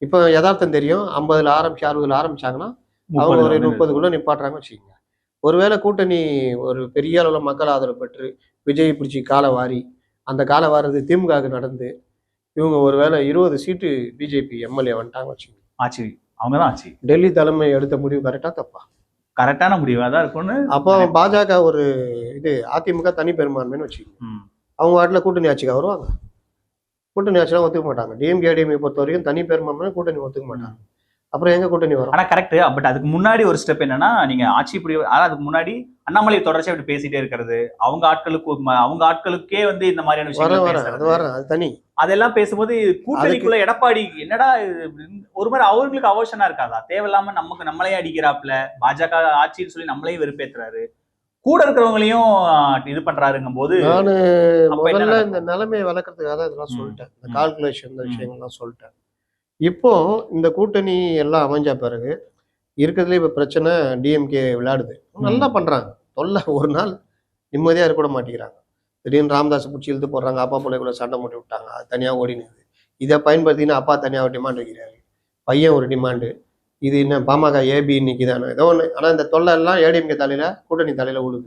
இப்போ யதார்த்தம் தெரியும். 50ல ஆரம்பிச்சு 60ல ஆரம்பிச்சாங்கன்னா, அவங்க 30 ஒரு வந்து 30க்குள்ள நிப்பாட்டுறாங்கன்னு வச்சுக்கங்க. ஒருவேளை கூட்டணி ஒரு பெரிய அளவுல மக்கள் ஆதரவு பெற்று, விஜய் பிடிச்சு கால வாரி, அந்த கால வார்றது திமுகவுக்கு நடந்து, இவங்க ஒருவேளை 20 சீட்டு பிஜேபி எம்எல்ஏ வந்துட்டாங்கன்னு வச்சுக்கங்க. ஆட்சி அவங்க தான் ஆட்சி. டெல்லி தலைமை எடுத்த முடிவு கரெக்டா தப்பா? கரெக்டான முடிவா தான் இருக்கும்னு. அப்போ பாஜக ஒரு இது அதிமுக தனி பெரும்பான்மைன்னு வச்சுக்கோங்க. அவங்க வாட்டில் கூட்டணி ஆட்சிக்கு வருவாங்க. கூட்டணி ஆட்சிலாம் ஒத்துக்க மாட்டாங்க. டிஎம்கே ஐடிஎம்கே பொறுத்த வரைக்கும் தனி பெரும்பான்மை கூட்டணி ஒத்துக்க மாட்டாங்க. அப்புறம் எங்க கூட்டணி வரும்? ஆனா கரெக்ட். பட் அதுக்கு முன்னாடி ஒரு ஸ்டெப் என்னன்னா, நீங்க ஆட்சி இப்படி அதுக்கு முன்னாடி அண்ணாமலை தொடர்ச்சியா இப்படி பேசிட்டே இருக்கிறது, அவங்க ஆட்களுக்கே வந்து இந்த மாதிரியான விஷயங்கள் பேசுறது, அது தனி. அதெல்லாம் பேசும்போது கூட்டணிக்குள்ள எடப்பாடி என்னடா ஒரு மாதிரி அவங்களுக்கு அவசரமா இருக்காதா? தேவையில்லாம நம்மளே அடிக்கிறாப்ல, பாஜக ஆட்சின்னு சொல்லி நம்மளையும் வெறுப்பேத்துறாரு, கூட இருக்கிறவங்களையும் இது பண்றாருங்கும் போது. நானு முதல்ல இந்த நிலைமையை வளர்க்கறதுக்காக தான் இதெல்லாம் சொல்லிட்டேன். இந்த கால்குலேஷன் இந்த விஷயங்கள்லாம் சொல்லிட்டேன். இப்போ இந்த கூட்டணி எல்லாம் அமைஞ்ச பிறகு இருக்கிறதுல இப்ப பிரச்சனை டிஎம்கே விளையாடுது. நல்லா பண்றாங்க. தொல்லை ஒரு நாள் நிம்மதியா இருக்க கூட மாட்டேங்கிறாங்க. திடீர்னு ராமதாஸ் பிடிச்சி இழுத்து போடுறாங்க. அப்பா பிள்ளைக்குள்ள சண்டை மூட்டி விட்டாங்க. அது தனியா ஓடினுது. இதை பயன்படுத்தினா அப்பா தனியா ஒரு டிமாண்ட் வைக்கிறாரு, பையன் ஒரு டிமாண்டு. இது என்ன பாமக ஏபி இன்னைக்கு தானே ஏதோ ஒன்று. ஆனா இந்த தொல்லை எல்லாம் ஏடிஎம்கே தலையில கூட்டணி தலையில விழுது.